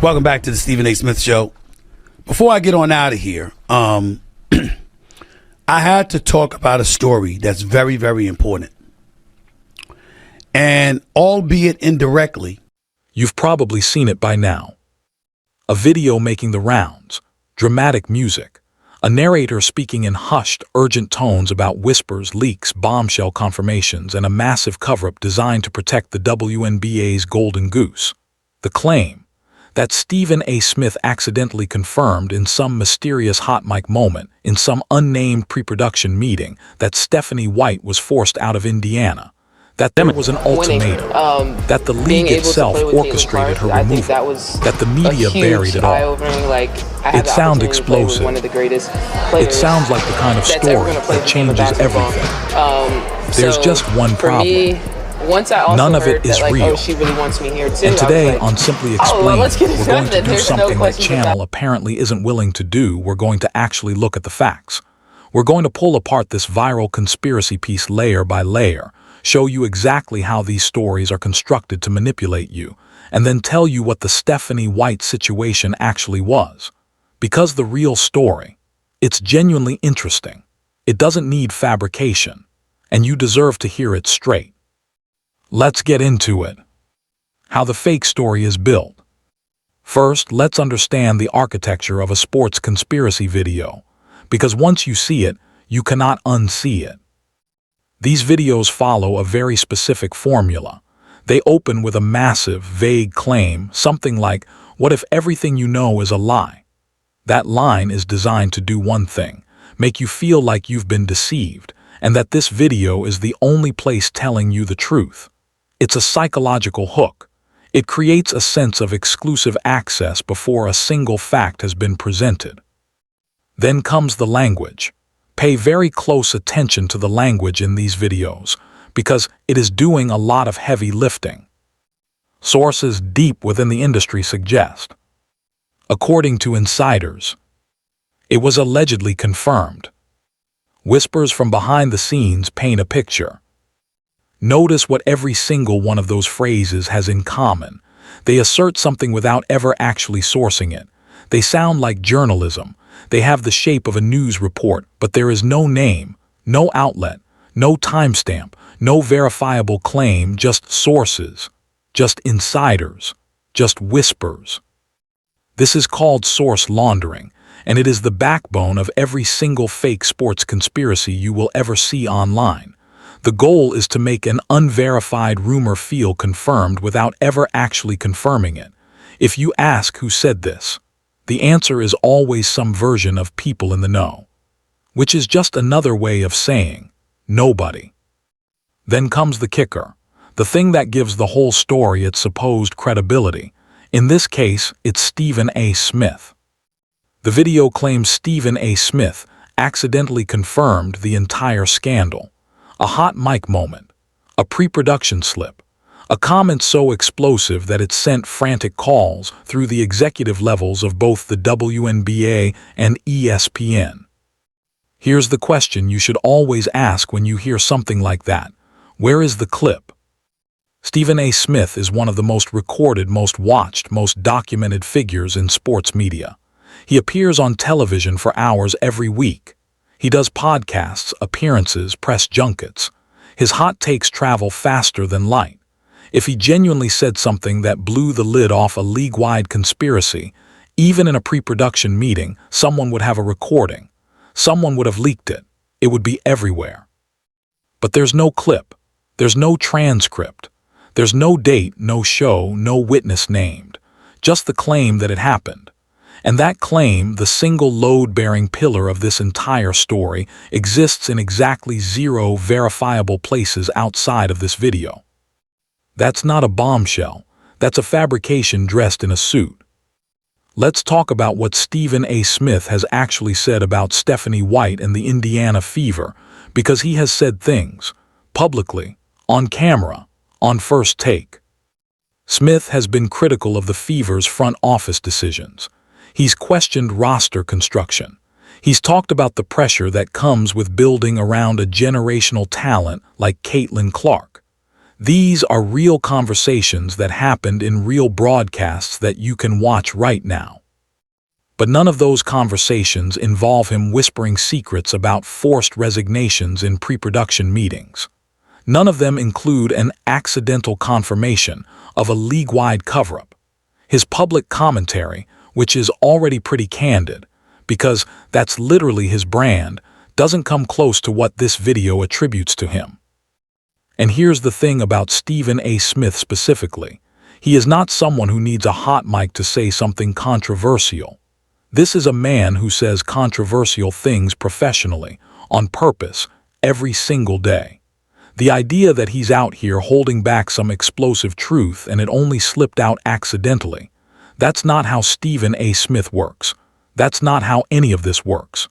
Welcome back to the Stephen A. Smith Show. Before I get on out of here, I had to talk about a story that's very, very important. And albeit indirectly, you've probably seen it by now. A video making the rounds, dramatic music, a narrator speaking in hushed, urgent tones about whispers, leaks, bombshell confirmations, and a massive cover-up designed to protect the WNBA's golden goose. The claim that Stephen A. Smith accidentally confirmed in some mysterious hot mic moment in some unnamed pre-production meeting that Stephanie White was forced out of Indiana, that there was an ultimatum, that the league itself orchestrated her removal, that the media buried it all. It sounds explosive. It sounds like the kind of story that changes everything. There's just one problem. None of it is real. And today on Simply Explained, we're going to do something that channel apparently isn't willing to do. We're going to actually look at the facts. We're going to pull apart this viral conspiracy piece layer by layer, show you exactly how these stories are constructed to manipulate you, and then tell you what the Stephanie White situation actually was. Because the real story, it's genuinely interesting. It doesn't need fabrication, and you deserve to hear it straight. Let's get into it. How the fake story is built. First, let's understand the architecture of a sports conspiracy video, because once you see it, you cannot unsee it. These videos follow a very specific formula. They open with a massive, vague claim, something like, "What if everything you know is a lie?" That line is designed to do one thing, make you feel like you've been deceived, and that this video is the only place telling you the truth. It's a psychological hook. It creates a sense of exclusive access before a single fact has been presented. Then comes the language. Pay very close attention to the language in these videos, because it is doing a lot of heavy lifting. Sources deep within the industry suggest, according to insiders, it was allegedly confirmed. Whispers from behind the scenes paint a picture. Notice what every single one of those phrases has in common. They assert something without ever actually sourcing it. They sound like journalism. They have the shape of a news report, but there is no name, no outlet, no timestamp, no verifiable claim, just sources, just insiders, just whispers. This is called source laundering, and it is the backbone of every single fake sports conspiracy you will ever see online. The goal is to make an unverified rumor feel confirmed without ever actually confirming it. If you ask who said this, the answer is always some version of people in the know, which is just another way of saying nobody. Then comes the kicker, the thing that gives the whole story its supposed credibility. In this case, it's Stephen A. Smith. The video claims Stephen A. Smith accidentally confirmed the entire scandal. A hot mic moment, a pre-production slip, a comment so explosive that it sent frantic calls through the executive levels of both the WNBA and ESPN. Here's the question you should always ask when you hear something like that. Where is the clip? Stephen A. Smith is one of the most recorded, most watched, most documented figures in sports media. He appears on television for hours every week. He does podcasts, appearances, press junkets. His hot takes travel faster than light. If he genuinely said something that blew the lid off a league-wide conspiracy, even in a pre-production meeting, someone would have a recording. Someone would have leaked it. It would be everywhere. But there's no clip. There's no transcript. There's no date, no show, no witness named. Just the claim that it happened. And that claim, the single load-bearing pillar of this entire story, exists in exactly 0 verifiable places outside of this video. That's not a bombshell. That's a fabrication dressed in a suit. Let's talk about what Stephen A. Smith has actually said about Stephanie White and the Indiana Fever, because he has said things, publicly, on camera, on First Take. Smith has been critical of the Fever's front office decisions. He's questioned roster construction. He's talked about the pressure that comes with building around a generational talent like Caitlin Clark. These are real conversations that happened in real broadcasts that you can watch right now. But none of those conversations involve him whispering secrets about forced resignations in pre-production meetings. None of them include an accidental confirmation of a league-wide cover-up. His public commentary, which is already pretty candid, because that's literally his brand, doesn't come close to what this video attributes to him. And here's the thing about Stephen A. Smith specifically. He is not someone who needs a hot mic to say something controversial. This is a man who says controversial things professionally, on purpose, every single day. The idea that he's out here holding back some explosive truth and it only slipped out accidentally, that's not how Stephen A. Smith works. That's not how any of this works.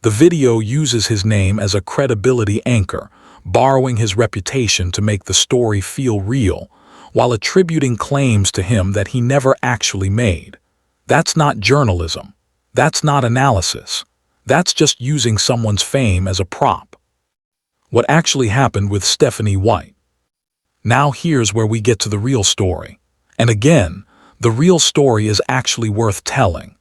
The video uses his name as a credibility anchor, borrowing his reputation to make the story feel real, while attributing claims to him that he never actually made. That's not journalism. That's not analysis. That's just using someone's fame as a prop. What actually happened with Stephanie White? Now here's where we get to the real story. And again, the real story is actually worth telling.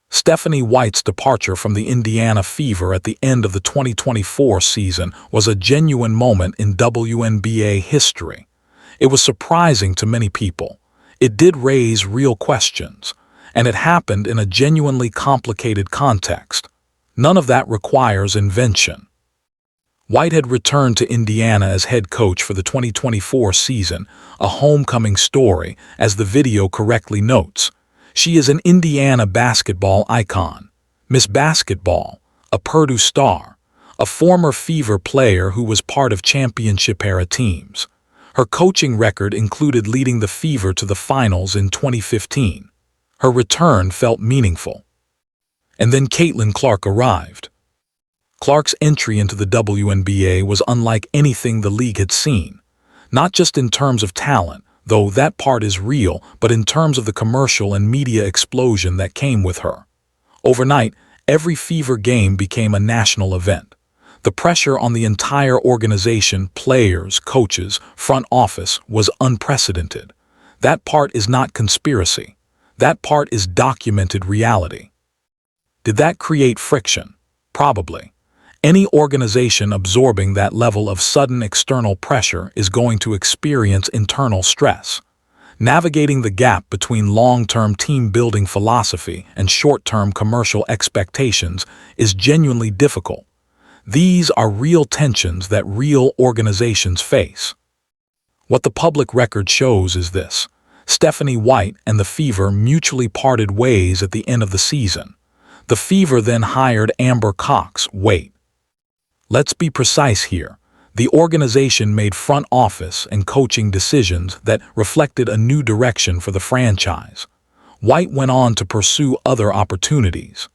Stephanie White's departure from the Indiana Fever at the end of the 2024 season was a genuine moment in WNBA history. It was surprising to many people. It did raise real questions, and it happened in a genuinely complicated context. None of that requires invention. White had returned to Indiana as head coach for the 2024 season, a homecoming story, as the video correctly notes. She is an Indiana basketball icon, Miss Basketball, a Purdue star, a former Fever player who was part of championship-era teams. Her coaching record included leading the Fever to the finals in 2015. Her return felt meaningful. And then Caitlin Clark arrived. Clark's entry into the WNBA was unlike anything the league had seen, not just in terms of talent, though that part is real, but in terms of the commercial and media explosion that came with her. Overnight, every Fever game became a national event. The pressure on the entire organization, players, coaches, front office, was unprecedented. That part is not conspiracy. That part is documented reality. Did that create friction? Probably. Any organization absorbing that level of sudden external pressure is going to experience internal stress. Navigating the gap between long-term team-building philosophy and short-term commercial expectations is genuinely difficult. These are real tensions that real organizations face. What the public record shows is this. Stephanie White and the Fever mutually parted ways at the end of the season. The Fever then hired Amber Cox. Wait. Let's be precise here. The organization made front office and coaching decisions that reflected a new direction for the franchise. White went on to pursue other opportunities.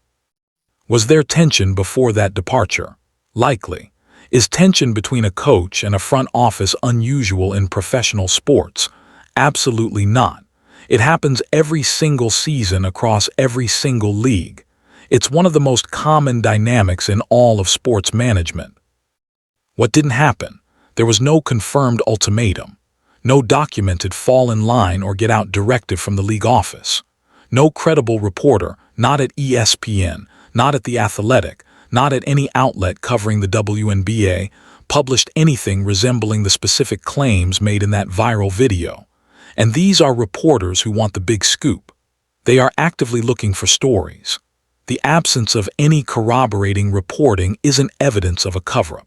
Was there tension before that departure? Likely. Is tension between a coach and a front office unusual in professional sports? Absolutely not. It happens every single season across every single league. It's one of the most common dynamics in all of sports management. What didn't happen? There was no confirmed ultimatum, no documented fall in line or get out directive from the league office. No credible reporter, not at ESPN, not at The Athletic, not at any outlet covering the WNBA, published anything resembling the specific claims made in that viral video. And these are reporters who want the big scoop. They are actively looking for stories. The absence of any corroborating reporting isn't evidence of a cover-up.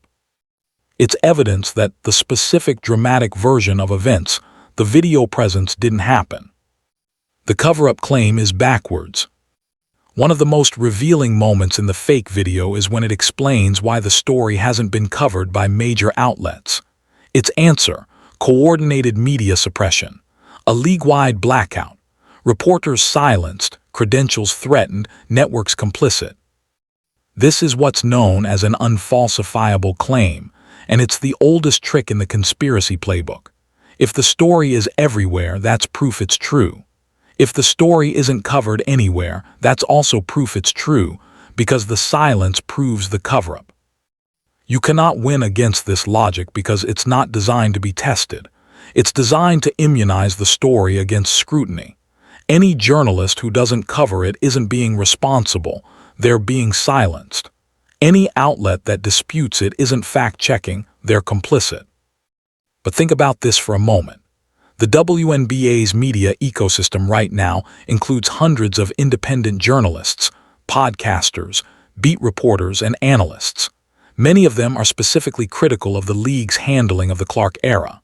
It's evidence that the specific dramatic version of events, the video presence, didn't happen. The cover-up claim is backwards. One of the most revealing moments in the fake video is when it explains why the story hasn't been covered by major outlets. Its answer: coordinated media suppression, a league-wide blackout, reporters silenced, credentials threatened, networks complicit. This is what's known as an unfalsifiable claim, and it's the oldest trick in the conspiracy playbook. If the story is everywhere, that's proof it's true. If the story isn't covered anywhere, that's also proof it's true, because the silence proves the cover-up. You cannot win against this logic because it's not designed to be tested. It's designed to immunize the story against scrutiny. Any journalist who doesn't cover it isn't being responsible, they're being silenced. Any outlet that disputes it isn't fact-checking, they're complicit. But think about this for a moment. The WNBA's media ecosystem right now includes hundreds of independent journalists, podcasters, beat reporters, and analysts. Many of them are specifically critical of the league's handling of the Clark era.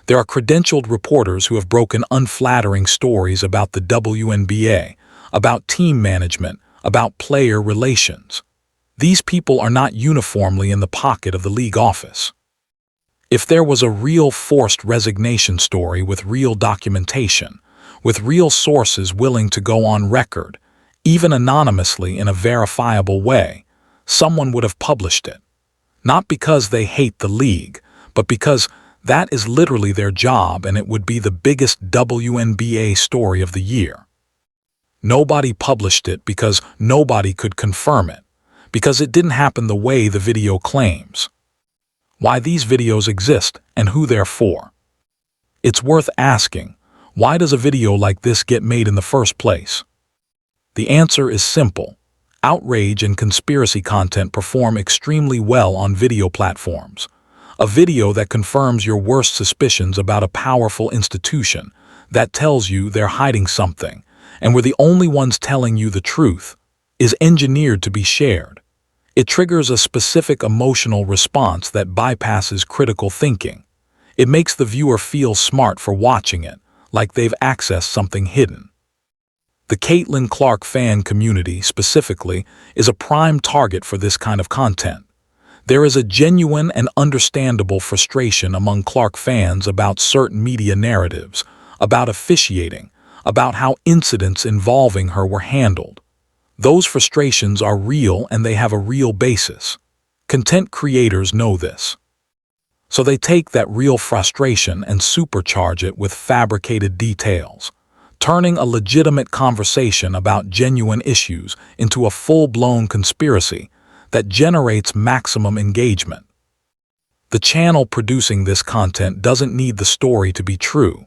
There are credentialed reporters who have broken unflattering stories about the WNBA, about team management, about player relations. These people are not uniformly in the pocket of the league office. If there was a real forced resignation story with real documentation, with real sources willing to go on record, even anonymously in a verifiable way, someone would have published it. Not because they hate the league, but because that is literally their job and it would be the biggest WNBA story of the year. Nobody published it because nobody could confirm it, because it didn't happen the way the video claims. Why these videos exist and who they're for. It's worth asking, why does a video like this get made in the first place? The answer is simple. Outrage and conspiracy content perform extremely well on video platforms. A video that confirms your worst suspicions about a powerful institution, that tells you they're hiding something, and we're the only ones telling you the truth, is engineered to be shared. It triggers a specific emotional response that bypasses critical thinking. It makes the viewer feel smart for watching it, like they've accessed something hidden. The Caitlin Clark fan community, specifically, is a prime target for this kind of content. There is a genuine and understandable frustration among Clark fans about certain media narratives, about officiating, about how incidents involving her were handled. Those frustrations are real and they have a real basis. Content creators know this. So they take that real frustration and supercharge it with fabricated details, turning a legitimate conversation about genuine issues into a full-blown conspiracy that generates maximum engagement. The channel producing this content doesn't need the story to be true.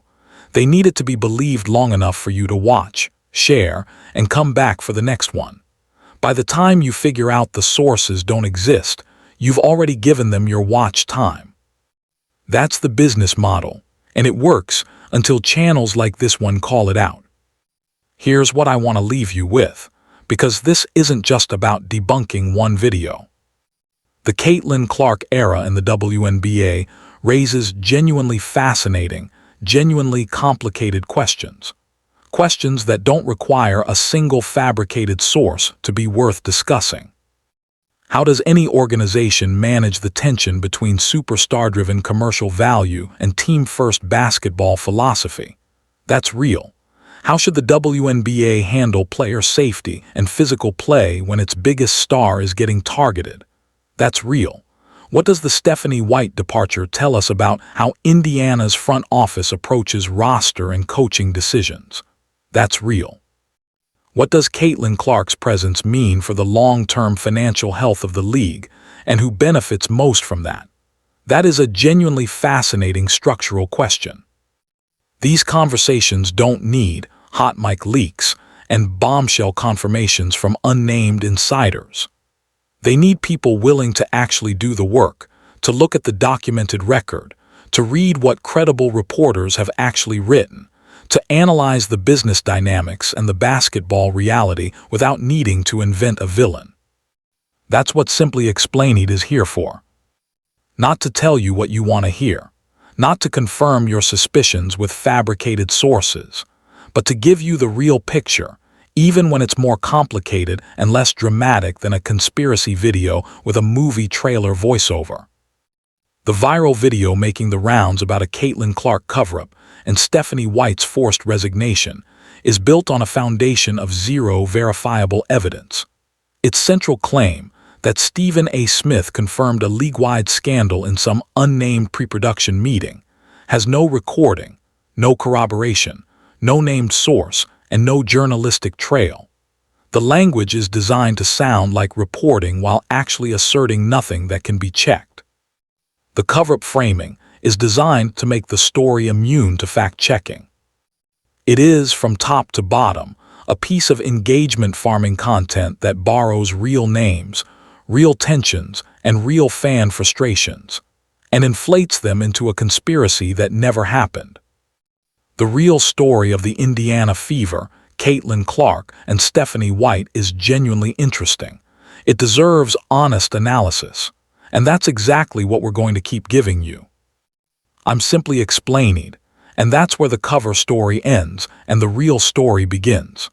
They need it to be believed long enough for you to watch, share, and come back for the next one. By the time you figure out the sources don't exist, you've already given them your watch time. That's the business model, and it works until channels like this one call it out. Here's what I want to leave you with, because this isn't just about debunking one video. The Caitlin Clark era in the WNBA raises genuinely fascinating, genuinely complicated questions. Questions that don't require a single fabricated source to be worth discussing. How does any organization manage the tension between superstar-driven commercial value and team-first basketball philosophy? That's real. How should the WNBA handle player safety and physical play when its biggest star is getting targeted? That's real. What does the Stephanie White departure tell us about how Indiana's front office approaches roster and coaching decisions? That's real. What does Caitlin Clark's presence mean for the long-term financial health of the league, and who benefits most from that? That is a genuinely fascinating structural question. These conversations don't need hot mic leaks and bombshell confirmations from unnamed insiders. They need people willing to actually do the work, to look at the documented record, to read what credible reporters have actually written, to analyze the business dynamics and the basketball reality without needing to invent a villain. That's what Simply Explainied is here for. Not to tell you what you want to hear, not to confirm your suspicions with fabricated sources, but to give you the real picture, even when it's more complicated and less dramatic than a conspiracy video with a movie trailer voiceover. The viral video making the rounds about a Caitlin Clark cover-up and Stephanie White's forced resignation is built on a foundation of zero verifiable evidence. Its central claim, that Stephen A. Smith confirmed a league-wide scandal in some unnamed pre-production meeting, has no recording, no corroboration, no named source, and no journalistic trail. The language is designed to sound like reporting while actually asserting nothing that can be checked. The cover-up framing is designed to make the story immune to fact-checking. It is, from top to bottom, a piece of engagement farming content that borrows real names, real tensions, and real fan frustrations, and inflates them into a conspiracy that never happened. The real story of the Indiana Fever, Caitlin Clark and Stephanie White, is genuinely interesting. It deserves honest analysis, and that's exactly what we're going to keep giving you. I'm simply Explainied, and that's where the cover story ends and the real story begins.